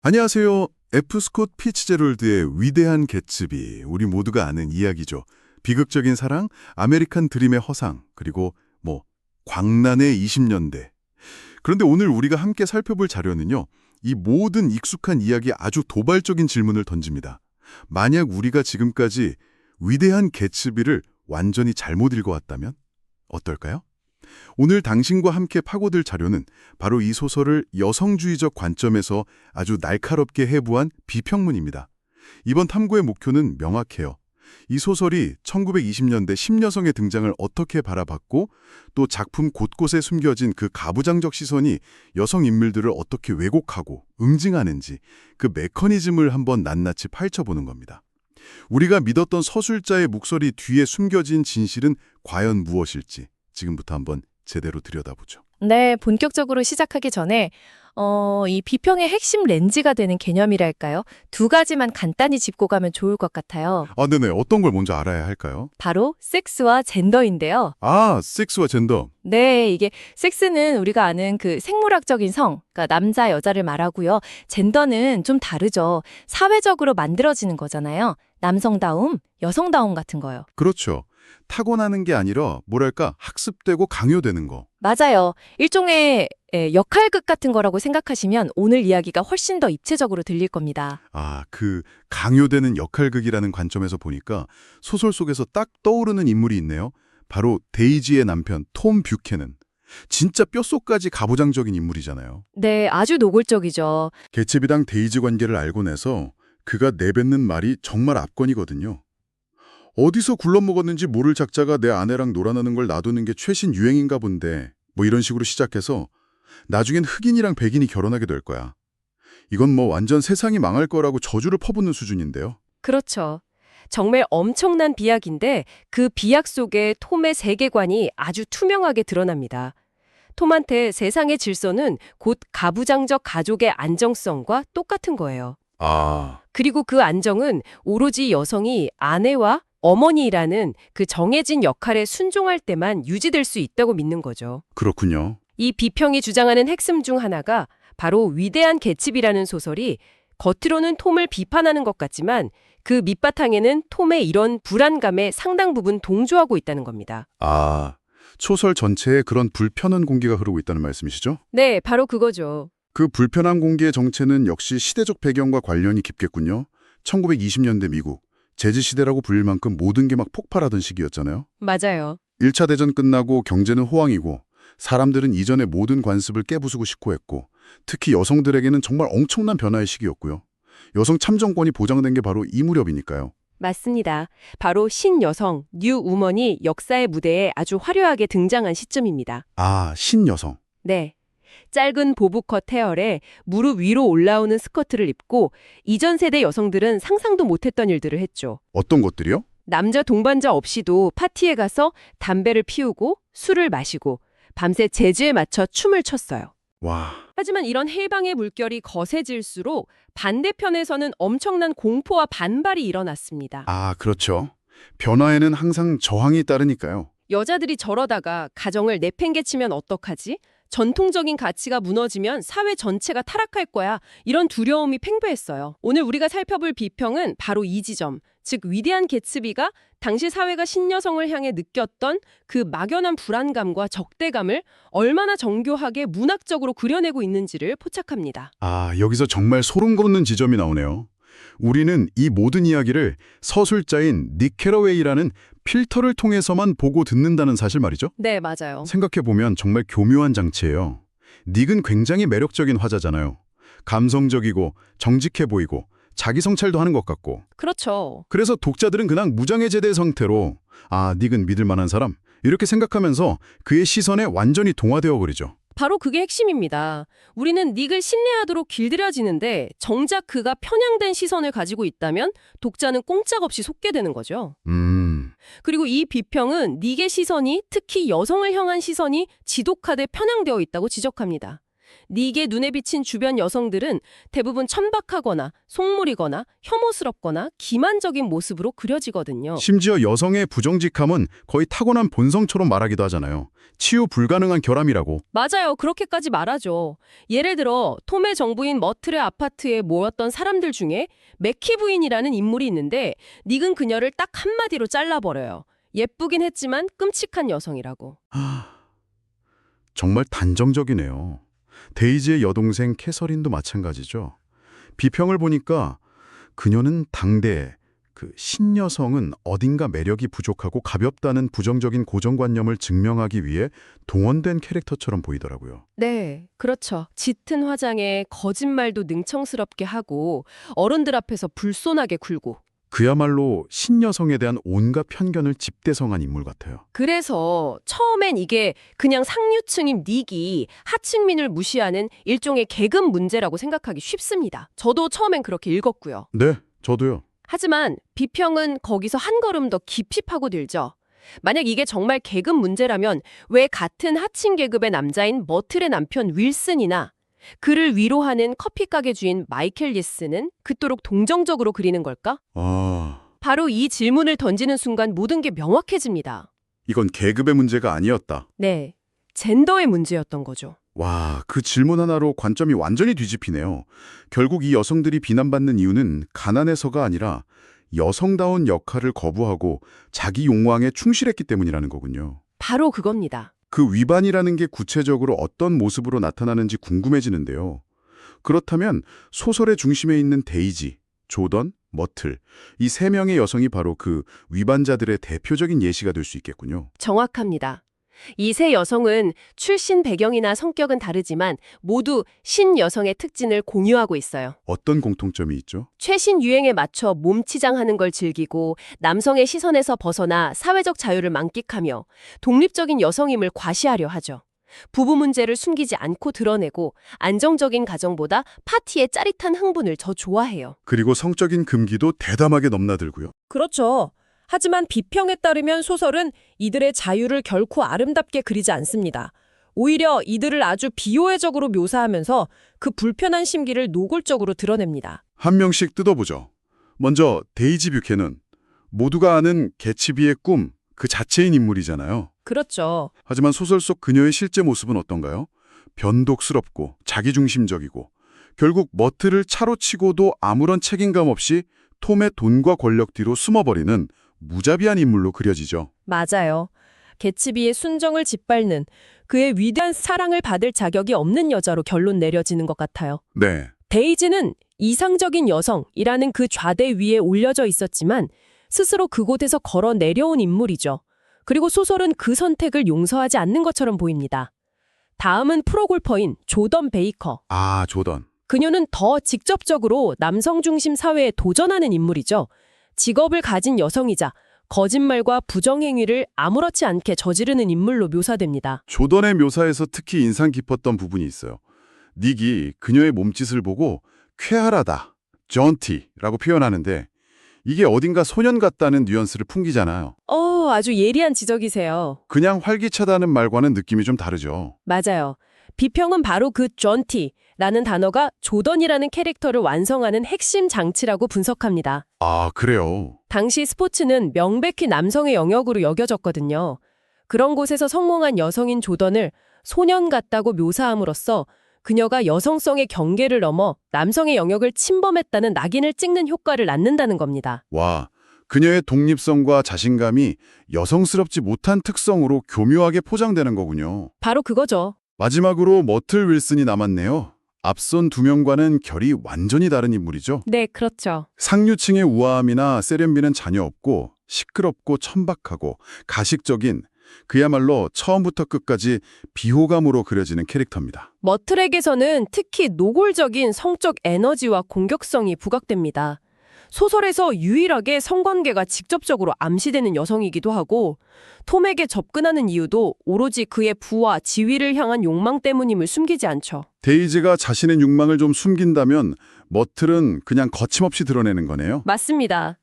안녕하세요. F. 스콧 피츠제럴드의 위대한 개츠비, 우리 모두가 아는 이야기죠. 비극적인 사랑, 아메리칸 드림의 허상, 그리고 광란의 20년대. 그런데 오늘 우리가 함께 살펴볼 자료는요. 이 모든 익숙한 이야기에 아주 도발적인 질문을 던집니다. 만약 우리가 지금까지 위대한 개츠비를 완전히 잘못 읽어왔다면 어떨까요? 오늘 당신과 함께 파고들 자료는 바로 이 소설을 여성주의적 관점에서 아주 날카롭게 해부한 비평문입니다. 이번 탐구의 목표는 명확해요. 이 소설이 1920년대 신여성의 등장을 어떻게 바라봤고 또 작품 곳곳에 숨겨진 그 가부장적 시선이 여성 인물들을 어떻게 왜곡하고 응징하는지 그 메커니즘을 한번 낱낱이 파헤쳐보는 겁니다. 우리가 믿었던 서술자의 목소리 뒤에 숨겨진 진실은 과연 무엇일지 지금부터 한번 제대로 들여다보죠. 네, 본격적으로 시작하기 전에 이 비평의 핵심 렌즈가 되는 개념이랄까요? 두 가지만 간단히 짚고 가면 좋을 것 같아요. 네네. 어떤 걸 먼저 알아야 할까요? 바로 섹스와 젠더인데요. 섹스와 젠더. 네, 이게 섹스는 우리가 아는 그 생물학적인 성, 그러니까 남자, 여자를 말하고요. 젠더는 좀 다르죠. 사회적으로 만들어지는 거잖아요. 남성다움, 여성다움 같은 거요. 그렇죠. 타고나는 게 아니라 뭐랄까 학습되고 강요되는 거. 맞아요. 일종의 역할극 같은 거라고 생각하시면 오늘 이야기가 훨씬 더 입체적으로 들릴 겁니다. 그 강요되는 역할극이라는 관점에서 보니까 소설 속에서 딱 떠오르는 인물이 있네요. 바로 데이지의 남편 톰 뷰캐넌. 진짜 뼛속까지 가부장적인 인물이잖아요. 네, 아주 노골적이죠. 개츠비랑 데이지 관계를 알고 나서 그가 내뱉는 말이 정말 압권이거든요. 어디서 굴러먹었는지 모를 작자가 내 아내랑 놀아나는 걸 놔두는 게 최신 유행인가 본데 이런 식으로 시작해서 나중엔 흑인이랑 백인이 결혼하게 될 거야. 이건 완전 세상이 망할 거라고 저주를 퍼붓는 수준인데요. 그렇죠. 정말 엄청난 비약인데 그 비약 속에 톰의 세계관이 아주 투명하게 드러납니다. 톰한테 세상의 질서는 곧 가부장적 가족의 안정성과 똑같은 거예요. 그리고 그 안정은 오로지 여성이 아내와 어머니라는 그 정해진 역할에 순종할 때만 유지될 수 있다고 믿는 거죠. 그렇군요. 이 비평이 주장하는 핵심 중 하나가 바로 위대한 개츠비라는 소설이 겉으로는 톰을 비판하는 것 같지만 그 밑바탕에는 톰의 이런 불안감에 상당 부분 동조하고 있다는 겁니다. 소설 전체에 그런 불편한 공기가 흐르고 있다는 말씀이시죠? 네, 바로 그거죠. 그 불편한 공기의 정체는 역시 시대적 배경과 관련이 깊겠군요. 1920년대 미국, 재즈시대라고 불릴 만큼 모든 게 막 폭발하던 시기였잖아요. 맞아요. 1차 대전 끝나고 경제는 호황이고 사람들은 이전의 모든 관습을 깨부수고 싶고 했고 특히 여성들에게는 정말 엄청난 변화의 시기였고요. 여성 참정권이 보장된 게 바로 이 무렵이니까요. 맞습니다. 바로 신여성, 뉴우먼이 역사의 무대에 아주 화려하게 등장한 시점입니다. 신여성. 네. 짧은 보브컷 헤어에 무릎 위로 올라오는 스커트를 입고 이전 세대 여성들은 상상도 못했던 일들을 했죠. 어떤 것들이요? 남자 동반자 없이도 파티에 가서 담배를 피우고 술을 마시고 밤새 재즈에 맞춰 춤을 췄어요. 와. 하지만 이런 해방의 물결이 거세질수록 반대편에서는 엄청난 공포와 반발이 일어났습니다. 그렇죠. 변화에는 항상 저항이 따르니까요. 여자들이 저러다가 가정을 내팽개치면 어떡하지? 전통적인 가치가 무너지면 사회 전체가 타락할 거야. 이런 두려움이 팽배했어요. 오늘 우리가 살펴볼 비평은 바로 이 지점, 즉 위대한 개츠비가 당시 사회가 신여성을 향해 느꼈던 그 막연한 불안감과 적대감을 얼마나 정교하게 문학적으로 그려내고 있는지를 포착합니다. 여기서 정말 소름 돋는 지점이 나오네요. 우리는 이 모든 이야기를 서술자인 닉 캐러웨이라는 필터를 통해서만 보고 듣는다는 사실 말이죠. 네, 맞아요. 생각해보면 정말 교묘한 장치예요. 닉은 굉장히 매력적인 화자잖아요. 감성적이고 정직해 보이고 자기 성찰도 하는 것 같고. 그렇죠. 그래서 독자들은 그냥 무장해제대 상태로 닉은 믿을 만한 사람 이렇게 생각하면서 그의 시선에 완전히 동화되어 버리죠. 바로 그게 핵심입니다. 우리는 닉을 신뢰하도록 길들여지는데 정작 그가 편향된 시선을 가지고 있다면 독자는 꼼짝없이 속게 되는 거죠. 그리고 이 비평은 닉의 시선이, 특히 여성을 향한 시선이 지독하게 편향되어 있다고 지적합니다. 닉의 눈에 비친 주변 여성들은 대부분 천박하거나 속물이거나 혐오스럽거나 기만적인 모습으로 그려지거든요. 심지어 여성의 부정직함은 거의 타고난 본성처럼 말하기도 하잖아요. 치유 불가능한 결함이라고. 맞아요. 그렇게까지 말하죠. 예를 들어 톰의 정부인 머틀의 아파트에 모였던 사람들 중에 맥키 부인이라는 인물이 있는데 닉은 그녀를 딱 한마디로 잘라버려요. 예쁘긴 했지만 끔찍한 여성이라고. 정말 단정적이네요. 데이지의 여동생 캐서린도 마찬가지죠. 비평을 보니까 그녀는 당대 그 신여성은 어딘가 매력이 부족하고 가볍다는 부정적인 고정관념을 증명하기 위해 동원된 캐릭터처럼 보이더라고요. 네, 그렇죠. 짙은 화장에 거짓말도 능청스럽게 하고 어른들 앞에서 불손하게 굴고. 그야말로 신여성에 대한 온갖 편견을 집대성한 인물 같아요. 그래서 처음엔 이게 그냥 상류층인 닉이 하층민을 무시하는 일종의 계급 문제라고 생각하기 쉽습니다. 저도 처음엔 그렇게 읽었고요. 네, 저도요. 하지만 비평은 거기서 한 걸음 더 깊이 파고들죠. 만약 이게 정말 계급 문제라면 왜 같은 하층 계급의 남자인 머틀의 남편 윌슨이나 그를 위로하는 커피가게 주인 마이켈 예스는 그토록 동정적으로 그리는 걸까? 바로 이 질문을 던지는 순간 모든 게 명확해집니다. 이건 계급의 문제가 아니었다. 네, 젠더의 문제였던 거죠. 와, 그 질문 하나로 관점이 완전히 뒤집히네요. 결국 이 여성들이 비난받는 이유는 가난해서가 아니라 여성다운 역할을 거부하고 자기 욕망에 충실했기 때문이라는 거군요. 바로 그겁니다. 그 위반이라는 게 구체적으로 어떤 모습으로 나타나는지 궁금해지는데요. 그렇다면 소설의 중심에 있는 데이지, 조던, 머틀, 이 세 명의 여성이 바로 그 위반자들의 대표적인 예시가 될 수 있겠군요. 정확합니다. 이 세 여성은 출신 배경이나 성격은 다르지만 모두 신여성의 특징을 공유하고 있어요. 어떤 공통점이 있죠? 최신 유행에 맞춰 몸치장하는 걸 즐기고 남성의 시선에서 벗어나 사회적 자유를 만끽하며 독립적인 여성임을 과시하려 하죠. 부부 문제를 숨기지 않고 드러내고 안정적인 가정보다 파티의 짜릿한 흥분을 더 좋아해요. 그리고 성적인 금기도 대담하게 넘나들고요. 그렇죠. 하지만 비평에 따르면 소설은 이들의 자유를 결코 아름답게 그리지 않습니다. 오히려 이들을 아주 비호해적으로 묘사하면서 그 불편한 심기를 노골적으로 드러냅니다. 한 명씩 뜯어보죠. 먼저 데이지 뷰캐는 모두가 아는 개츠비의 꿈, 그 자체인 인물이잖아요. 그렇죠. 하지만 소설 속 그녀의 실제 모습은 어떤가요? 변덕스럽고 자기중심적이고 결국 머틀을 차로 치고도 아무런 책임감 없이 톰의 돈과 권력 뒤로 숨어버리는 무자비한 인물로 그려지죠. 맞아요. 개츠비의 순정을 짓밟는 그의 위대한 사랑을 받을 자격이 없는 여자로 결론 내려지는 것 같아요. 네. 데이지는 이상적인 여성이라는 그 좌대 위에 올려져 있었지만 스스로 그곳에서 걸어 내려온 인물이죠. 그리고 소설은 그 선택을 용서하지 않는 것처럼 보입니다. 다음은 프로골퍼인 조던 베이커. 아, 조던. 그녀는 더 직접적으로 남성 중심 사회에 도전하는 인물이죠. 직업을 가진 여성이자 거짓말과 부정행위를 아무렇지 않게 저지르는 인물로 묘사됩니다. 조던의 묘사에서 특히 인상 깊었던 부분이 있어요. 닉이 그녀의 몸짓을 보고 쾌활하다, jaunty라고 표현하는데 이게 어딘가 소년 같다는 뉘앙스를 풍기잖아요. 아주 예리한 지적이세요. 그냥 활기차다는 말과는 느낌이 좀 다르죠. 맞아요. 비평은 바로 그 jaunty라는 단어가 조던이라는 캐릭터를 완성하는 핵심 장치라고 분석합니다. 아, 그래요. 당시 스포츠는 명백히 남성의 영역으로 여겨졌거든요. 그런 곳에서 성공한 여성인 조던을 소년 같다고 묘사함으로써 그녀가 여성성의 경계를 넘어 남성의 영역을 침범했다는 낙인을 찍는 효과를 낳는다는 겁니다. 와, 그녀의 독립성과 자신감이 여성스럽지 못한 특성으로 교묘하게 포장되는 거군요. 바로 그거죠. 마지막으로 머틀 윌슨이 남았네요. 앞선 두 명과는 결이 완전히 다른 인물이죠. 네, 그렇죠. 상류층의 우아함이나 세련미는 전혀 없고 시끄럽고 천박하고 가식적인 그야말로 처음부터 끝까지 비호감으로 그려지는 캐릭터입니다. 머틀에게서는 특히 노골적인 성적 에너지와 공격성이 부각됩니다. 소설에서 유일하게 성관계가 직접적으로 암시되는 여성이기도 하고 톰에게 접근하는 이유도 오로지 그의 부와 지위를 향한 욕망 때문임을 숨기지 않죠. 데이지가 자신의 욕망을 좀 숨긴다면 머틀은 그냥 거침없이 드러내는 거네요. 맞습니다.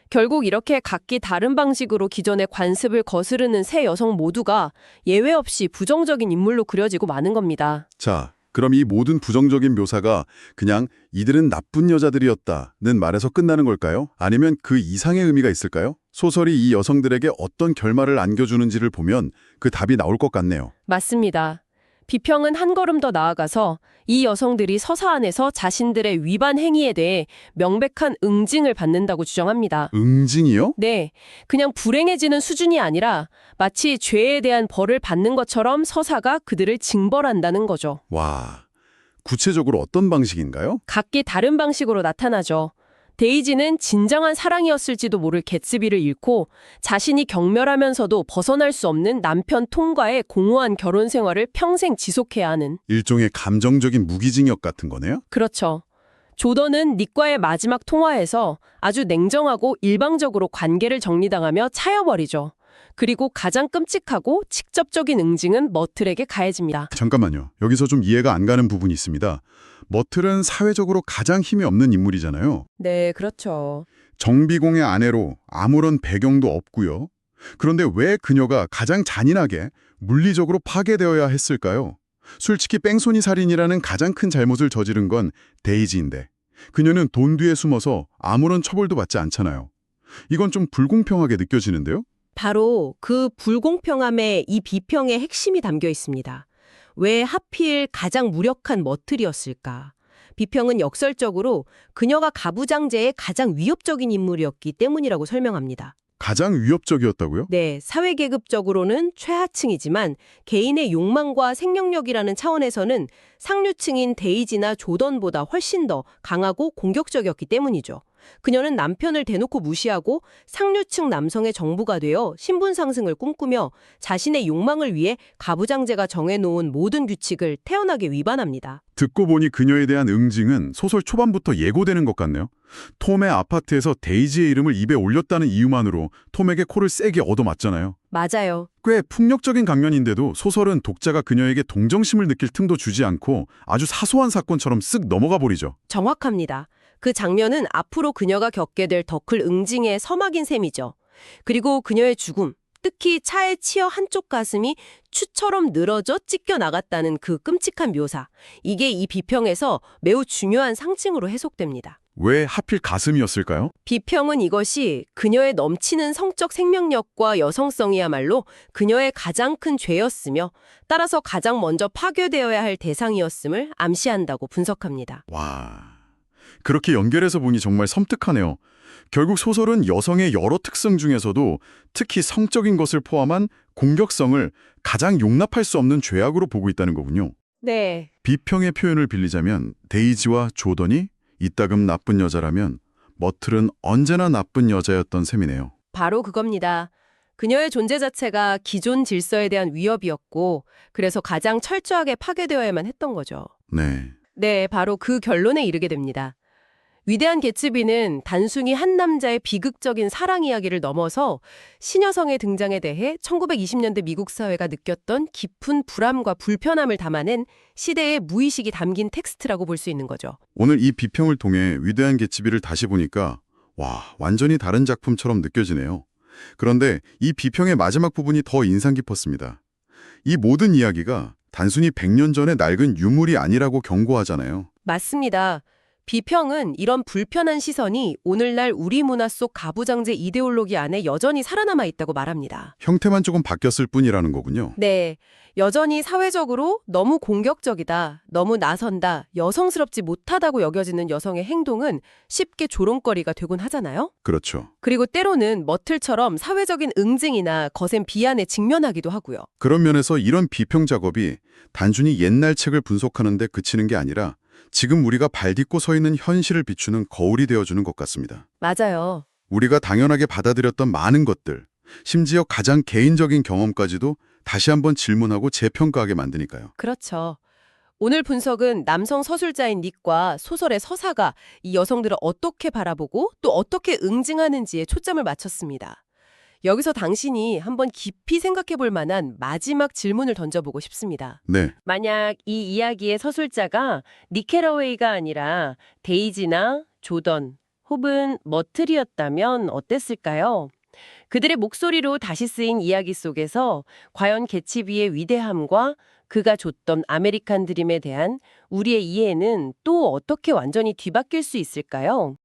결국 이렇게 각기 다른 방식으로 기존의 관습을 거스르는 세 여성 모두가 예외 없이 부정적인 인물로 그려지고 마는 겁니다. 자, 그럼 이 모든 부정적인 묘사가 그냥 이들은 나쁜 여자들이었다는 말에서 끝나는 걸까요? 아니면 그 이상의 의미가 있을까요? 소설이 이 여성들에게 어떤 결말을 안겨주는지를 보면 그 답이 나올 것 같네요. 맞습니다. 비평은 한 걸음 더 나아가서 이 여성들이 서사 안에서 자신들의 위반 행위에 대해 명백한 응징을 받는다고 주장합니다. 응징이요? 네, 그냥 불행해지는 수준이 아니라 마치 죄에 대한 벌을 받는 것처럼 서사가 그들을 징벌한다는 거죠. 와, 구체적으로 어떤 방식인가요? 각기 다른 방식으로 나타나죠. 데이지는 진정한 사랑이었을지도 모를 개츠비를 잃고 자신이 경멸하면서도 벗어날 수 없는 남편 톰과의 공허한 결혼 생활을 평생 지속해야 하는. 일종의 감정적인 무기징역 같은 거네요? 그렇죠. 조던은 닉과의 마지막 통화에서 아주 냉정하고 일방적으로 관계를 정리당하며 차여버리죠. 그리고 가장 끔찍하고 직접적인 응징은 머틀에게 가해집니다. 잠깐만요. 여기서 좀 이해가 안 가는 부분이 있습니다. 머틀은 사회적으로 가장 힘이 없는 인물이잖아요. 네, 그렇죠. 정비공의 아내로 아무런 배경도 없고요. 그런데 왜 그녀가 가장 잔인하게 물리적으로 파괴되어야 했을까요? 솔직히 뺑소니 살인이라는 가장 큰 잘못을 저지른 건 데이지인데 그녀는 돈 뒤에 숨어서 아무런 처벌도 받지 않잖아요. 이건 좀 불공평하게 느껴지는데요? 바로 그 불공평함에 이 비평의 핵심이 담겨 있습니다. 왜 하필 가장 무력한 머틀이었을까? 비평은 역설적으로 그녀가 가부장제의 가장 위협적인 인물이었기 때문이라고 설명합니다. 가장 위협적이었다고요? 네, 사회계급적으로는 최하층이지만 개인의 욕망과 생명력이라는 차원에서는 상류층인 데이지나 조던보다 훨씬 더 강하고 공격적이었기 때문이죠. 그녀는 남편을 대놓고 무시하고 상류층 남성의 정부가 되어 신분 상승을 꿈꾸며 자신의 욕망을 위해 가부장제가 정해놓은 모든 규칙을 태연하게 위반합니다. 듣고 보니 그녀에 대한 응징은 소설 초반부터 예고되는 것 같네요. 톰의 아파트에서 데이지의 이름을 입에 올렸다는 이유만으로 톰에게 코를 세게 얻어맞잖아요. 맞아요. 꽤 폭력적인 강연인데도 소설은 독자가 그녀에게 동정심을 느낄 틈도 주지 않고 아주 사소한 사건처럼 쓱 넘어가 버리죠. 정확합니다. 그 장면은 앞으로 그녀가 겪게 될 더 클 응징의 서막인 셈이죠. 그리고 그녀의 죽음, 특히 차에 치여 한쪽 가슴이 추처럼 늘어져 찢겨 나갔다는 그 끔찍한 묘사. 이게 이 비평에서 매우 중요한 상징으로 해석됩니다. 왜 하필 가슴이었을까요? 비평은 이것이 그녀의 넘치는 성적 생명력과 여성성이야말로 그녀의 가장 큰 죄였으며 따라서 가장 먼저 파괴되어야 할 대상이었음을 암시한다고 분석합니다. 와, 그렇게 연결해서 보니 정말 섬뜩하네요. 결국 소설은 여성의 여러 특성 중에서도 특히 성적인 것을 포함한 공격성을 가장 용납할 수 없는 죄악으로 보고 있다는 거군요. 네. 비평의 표현을 빌리자면 데이지와 조던이 이따금 나쁜 여자라면 머틀은 언제나 나쁜 여자였던 셈이네요. 바로 그겁니다. 그녀의 존재 자체가 기존 질서에 대한 위협이었고 그래서 가장 철저하게 파괴되어야만 했던 거죠. 네. 네, 바로 그 결론에 이르게 됩니다. 위대한 개츠비는 단순히 한 남자의 비극적인 사랑 이야기를 넘어서 신여성의 등장에 대해 1920년대 미국 사회가 느꼈던 깊은 불안과 불편함을 담아낸 시대의 무의식이 담긴 텍스트라고 볼 수 있는 거죠. 오늘 이 비평을 통해 위대한 개츠비를 다시 보니까 와, 완전히 다른 작품처럼 느껴지네요. 그런데 이 비평의 마지막 부분이 더 인상 깊었습니다. 이 모든 이야기가 단순히 100년 전의 낡은 유물이 아니라고 경고하잖아요. 맞습니다. 비평은 이런 불편한 시선이 오늘날 우리 문화 속 가부장제 이데올로기 안에 여전히 살아남아 있다고 말합니다. 형태만 조금 바뀌었을 뿐이라는 거군요. 네, 여전히 사회적으로 너무 공격적이다, 너무 나선다, 여성스럽지 못하다고 여겨지는 여성의 행동은 쉽게 조롱거리가 되곤 하잖아요. 그렇죠. 그리고 때로는 머틀처럼 사회적인 응징이나 거센 비난에 직면하기도 하고요. 그런 면에서 이런 비평 작업이 단순히 옛날 책을 분석하는 데 그치는 게 아니라 지금 우리가 발 딛고 서 있는 현실을 비추는 거울이 되어주는 것 같습니다. 맞아요. 우리가 당연하게 받아들였던 많은 것들, 심지어 가장 개인적인 경험까지도 다시 한번 질문하고 재평가하게 만드니까요. 그렇죠. 오늘 분석은 남성 서술자인 닉과 소설의 서사가 이 여성들을 어떻게 바라보고 또 어떻게 응징하는지에 초점을 맞췄습니다. 여기서 당신이 한번 깊이 생각해 볼 만한 마지막 질문을 던져보고 싶습니다. 네, 만약 이 이야기의 서술자가 닉 캐러웨이가 아니라 데이지나 조던 혹은 머틀이었다면 어땠을까요? 그들의 목소리로 다시 쓰인 이야기 속에서 과연 개츠비의 위대함과 그가 줬던 아메리칸 드림에 대한 우리의 이해는 또 어떻게 완전히 뒤바뀔 수 있을까요?